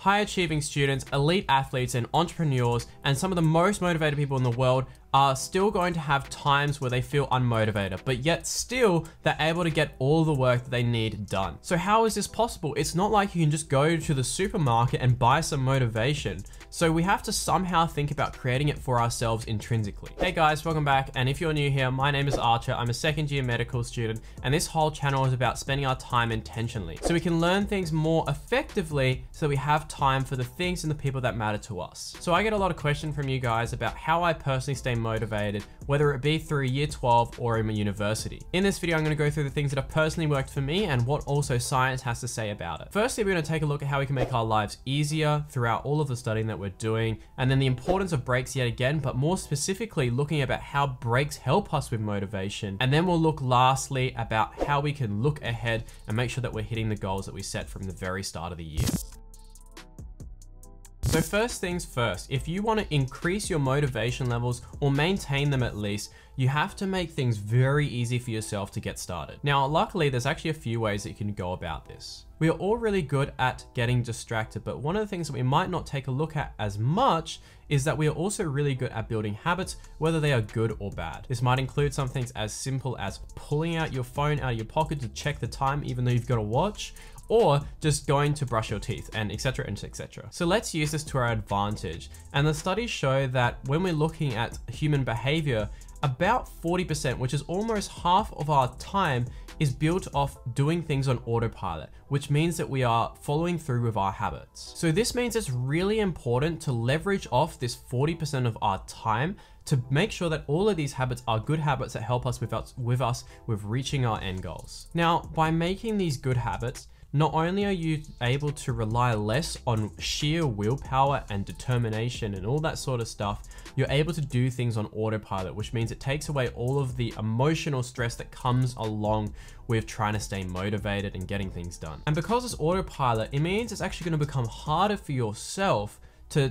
High achieving students, elite athletes, and entrepreneurs, and some of the most motivated people in the world are still going to have times where they feel unmotivated, but yet still they're able to get all the work that they need done. So how is this possible? It's not like you can just go to the supermarket and buy some motivation. So we have to somehow think about creating it for ourselves intrinsically. Hey guys, welcome back. And if you're new here, my name is Archer. I'm a second-year medical student, and this whole channel is about spending our time intentionally so we can learn things more effectively so we have time for the things and the people that matter to us. So I get a lot of questions from you guys about how I personally stay motivated, whether it be through year 12 or in my university. In this video, I'm going to go through the things that have personally worked for me and what also science has to say about it. Firstly, we're going to take a look at how we can make our lives easier throughout all of the studying that we're doing, and then the importance of breaks yet again, but more specifically looking about how breaks help us with motivation. And then we'll look lastly about how we can look ahead and make sure that we're hitting the goals that we set from the very start of the year. So first things first, if you want to increase your motivation levels or maintain them at least, you have to make things very easy for yourself to get started. Now, luckily, there's actually a few ways that you can go about this. We are all really good at getting distracted, but one of the things that we might not take a look at as much is that we are also really good at building habits, whether they are good or bad. This might include some things as simple as pulling out your phone out of your pocket to check the time, even though you've got a watch, or just going to brush your teeth, and etc. and etc. So let's use this to our advantage. And the studies show that when we're looking at human behavior, about 40%, which is almost half of our time, is built off doing things on autopilot, which means that we are following through with our habits. So this means it's really important to leverage off this 40% of our time to make sure that all of these habits are good habits that help us with reaching our end goals. Now, by making these good habits, not only are you able to rely less on sheer willpower and determination and all that sort of stuff, you're able to do things on autopilot, which means it takes away all of the emotional stress that comes along with trying to stay motivated and getting things done. And because it's autopilot, it means it's actually going to become harder for yourself to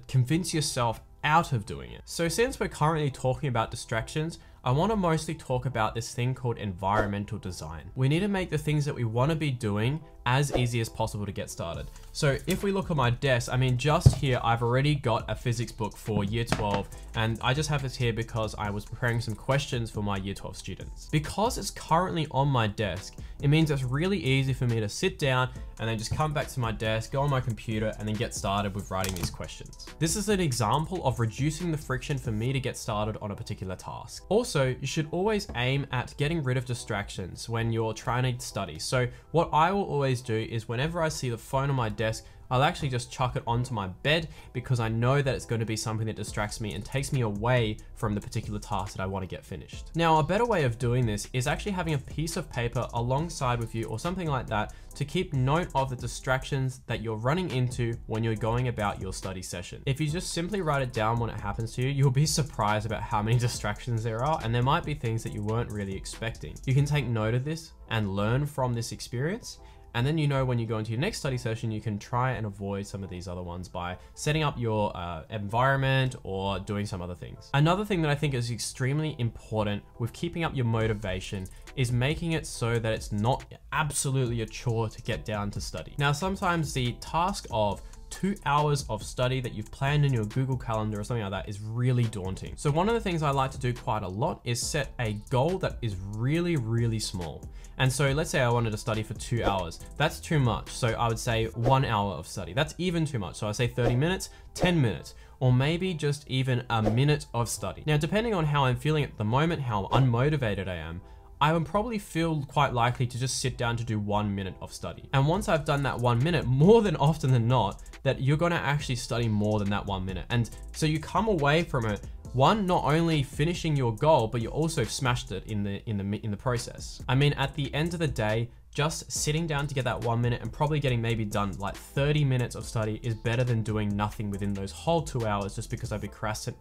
convince yourself out of doing it. So since we're currently talking about distractions, I want to mostly talk about this thing called environmental design. We need to make the things that we want to be doing as easy as possible to get started. So if we look at my desk, I mean, just here, I've already got a physics book for year 12, and I just have this here because I was preparing some questions for my year 12 students. Because it's currently on my desk, it means it's really easy for me to sit down and then just come back to my desk, go on my computer, and then get started with writing these questions. This is an example of reducing the friction for me to get started on a particular task. Also, you should always aim at getting rid of distractions when you're trying to study. So what I will always do is whenever I see the phone on my desk, I'll actually just chuck it onto my bed because I know that it's going to be something that distracts me and takes me away from the particular task that I want to get finished. Now, a better way of doing this is actually having a piece of paper alongside with you or something like that to keep note of the distractions that you're running into when you're going about your study session. If you just simply write it down when it happens to you, you'll be surprised about how many distractions there are, and there might be things that you weren't really expecting. You can take note of this and learn from this experience. And then you know when you go into your next study session, you can try and avoid some of these other ones by setting up your environment or doing some other things. Another thing that I think is extremely important with keeping up your motivation is making it so that it's not absolutely a chore to get down to study. Now, sometimes the task of 2 hours of study that you've planned in your Google Calendar or something like that is really daunting. So one of the things I like to do quite a lot is set a goal that is really, really small. And so let's say I wanted to study for 2 hours. That's too much. So I would say 1 hour of study. That's even too much. So I say 30 minutes, 10 minutes, or maybe just even a minute of study. Now, depending on how I'm feeling at the moment, how unmotivated I am, I would probably feel quite likely to just sit down to do 1 minute of study. And once I've done that 1 minute, more than often than not, that you're gonna actually study more than that 1 minute. And so you come away from it, one, not only finishing your goal, but you also smashed it in the process. I mean, at the end of the day, just sitting down to get that 1 minute and probably getting maybe done like 30 minutes of study is better than doing nothing within those whole 2 hours just because I've been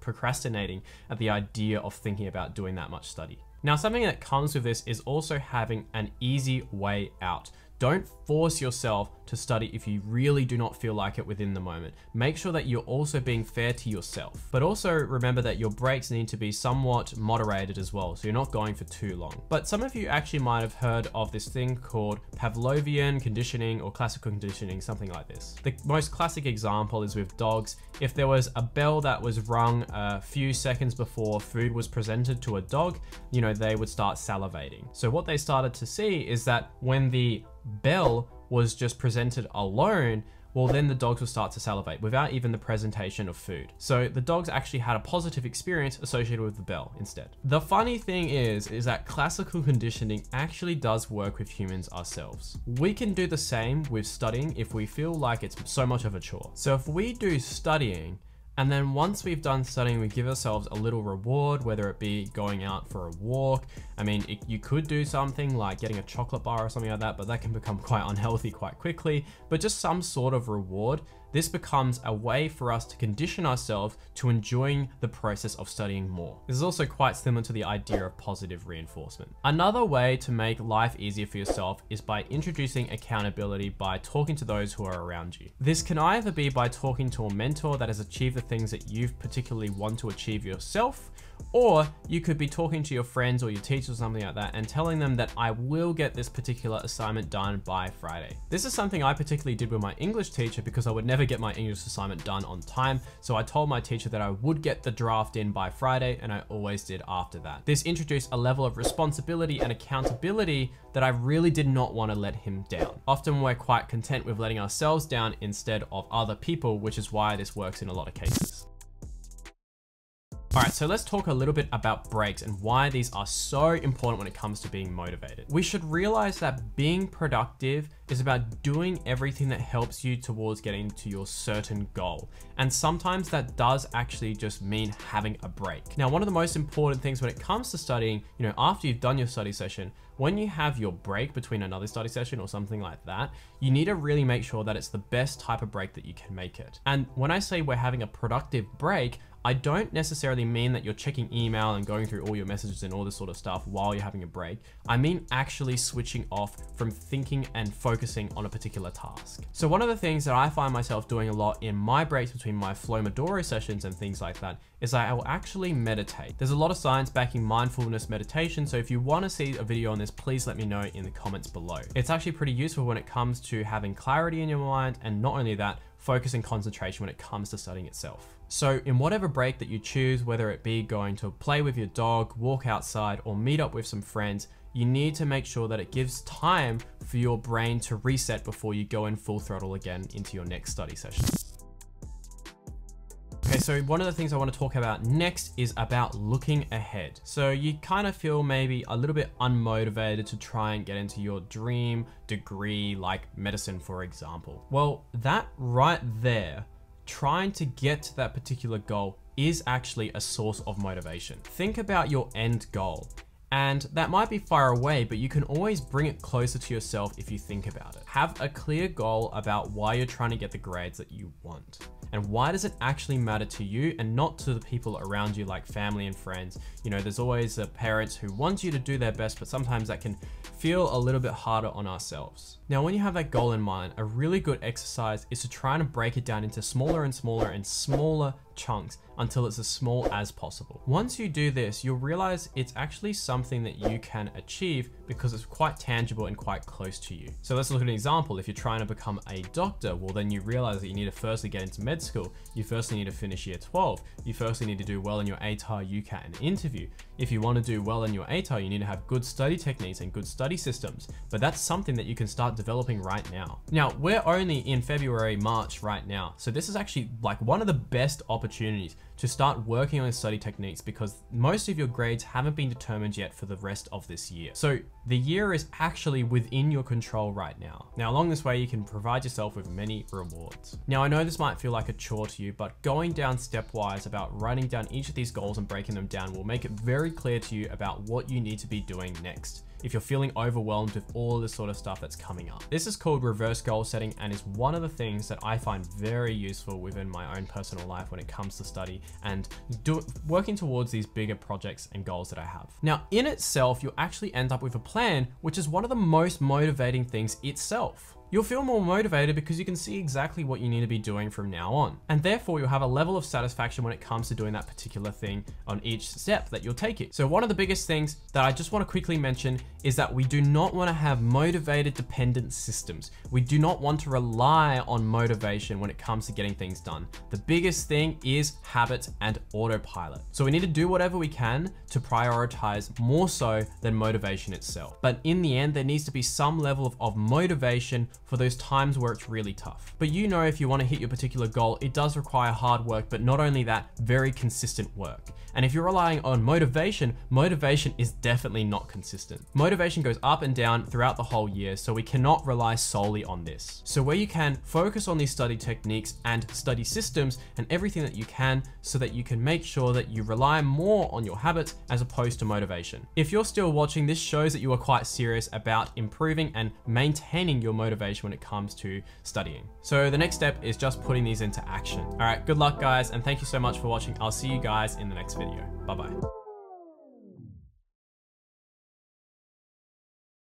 procrastinating at the idea of thinking about doing that much study. Now, something that comes with this is also having an easy way out. Don't force yourself to study if you really do not feel like it within the moment. Make sure that you're also being fair to yourself, but also remember that your breaks need to be somewhat moderated as well, so you're not going for too long. But some of you actually might have heard of this thing called Pavlovian conditioning or classical conditioning, something like this. The most classic example is with dogs. If there was a bell that was rung a few seconds before food was presented to a dog, you know, they would start salivating. So what they started to see is that when the bell was just presented alone, well, then the dogs will start to salivate without even the presentation of food. So the dogs actually had a positive experience associated with the bell instead. The funny thing is that classical conditioning actually does work with humans ourselves. We can do the same with studying if we feel like it's so much of a chore. So if we do studying, and then once we've done studying, we give ourselves a little reward, whether it be going out for a walk. I mean, you could do something like getting a chocolate bar or something like that, but that can become quite unhealthy quite quickly. But just some sort of reward, this becomes a way for us to condition ourselves to enjoying the process of studying more. This is also quite similar to the idea of positive reinforcement. Another way to make life easier for yourself is by introducing accountability by talking to those who are around you. This can either be by talking to a mentor that has achieved the things that you particularly want to achieve yourself, or you could be talking to your friends or your teachers or something like that and telling them that I will get this particular assignment done by Friday. This is something I particularly did with my English teacher because I would never get my English assignment done on time. So I told my teacher that I would get the draft in by Friday, and I always did after that. This introduced a level of responsibility and accountability that I really did not want to let him down. Often we're quite content with letting ourselves down instead of other people, which is why this works in a lot of cases. All right, so let's talk a little bit about breaks and why these are so important when it comes to being motivated. We should realize that being productive is about doing everything that helps you towards getting to your certain goal. And sometimes that does actually just mean having a break. Now, one of the most important things when it comes to studying, you know, after you've done your study session, when you have your break between another study session or something like that, you need to really make sure that it's the best type of break that you can make it. And when I say we're having a productive break, I don't necessarily mean that you're checking email and going through all your messages and all this sort of stuff while you're having a break. I mean actually switching off from thinking and focusing on a particular task. So one of the things that I find myself doing a lot in my breaks between my Flowmodoro sessions and things like that is I will actually meditate. There's a lot of science backing mindfulness meditation, so if you want to see a video on this, please let me know in the comments below. It's actually pretty useful when it comes to having clarity in your mind, and not only that, focus and concentration when it comes to studying itself. So in whatever break that you choose, whether it be going to play with your dog, walk outside, or meet up with some friends, you need to make sure that it gives time for your brain to reset before you go in full throttle again into your next study session. Okay, so one of the things I want to talk about next is about looking ahead. So you kind of feel maybe a little bit unmotivated to try and get into your dream degree, like medicine, for example. Well, that right there, trying to get to that particular goal is actually a source of motivation. Think about your end goal. And that might be far away, but you can always bring it closer to yourself if you think about it. Have a clear goal about why you're trying to get the grades that you want. And why does it actually matter to you and not to the people around you, like family and friends? You know, there's always parents who want you to do their best, but sometimes that can feel a little bit harder on ourselves. Now, when you have that goal in mind, a really good exercise is to try and break it down into smaller and smaller and smaller chunks until it's as small as possible. Once you do this, you'll realize it's actually something that you can achieve because it's quite tangible and quite close to you. So let's look at an example. If you're trying to become a doctor, well, then you realize that you need to firstly get into med school. You firstly need to finish year 12. You firstly need to do well in your ATAR, UCAT, and interview. If you want to do well in your ATAR, you need to have good study techniques and good study systems. But that's something that you can start developing right now. Now, we're only in February, March right now. So this is actually like one of the best opportunities to start working on study techniques because most of your grades haven't been determined yet for the rest of this year. So the year is actually within your control right now. Now, along this way, you can provide yourself with many rewards. Now, I know this might feel like a chore to you, but going down stepwise about writing down each of these goals and breaking them down will make it very clear to you about what you need to be doing next if you're feeling overwhelmed with all this sort of stuff that's coming up. This is called reverse goal setting and is one of the things that I find very useful within my own personal life when it comes to study and working towards these bigger projects and goals that I have. Now, in itself, you'll actually end up with a plan, which is one of the most motivating things itself. you'll feel more motivated because you can see exactly what you need to be doing from now on. And therefore you'll have a level of satisfaction when it comes to doing that particular thing on each step that you'll take it. So one of the biggest things that I just want to quickly mention is that we do not want to have motivated dependent systems. We do not want to rely on motivation when it comes to getting things done. The biggest thing is habit and autopilot. So we need to do whatever we can to prioritize more so than motivation itself. But in the end, there needs to be some level of motivation for those times where it's really tough. But you know, if you want to hit your particular goal, it does require hard work, but not only that, very consistent work. And if you're relying on motivation, motivation is definitely not consistent. Motivation goes up and down throughout the whole year, so we cannot rely solely on this. So where you can, focus on these study techniques and study systems and everything that you can so that you can make sure that you rely more on your habits as opposed to motivation. If you're still watching, this shows that you are quite serious about improving and maintaining your motivation when it comes to studying. So the next step is just putting these into action. All right, good luck guys, and thank you so much for watching. I'll see you guys in the next video. Bye-bye.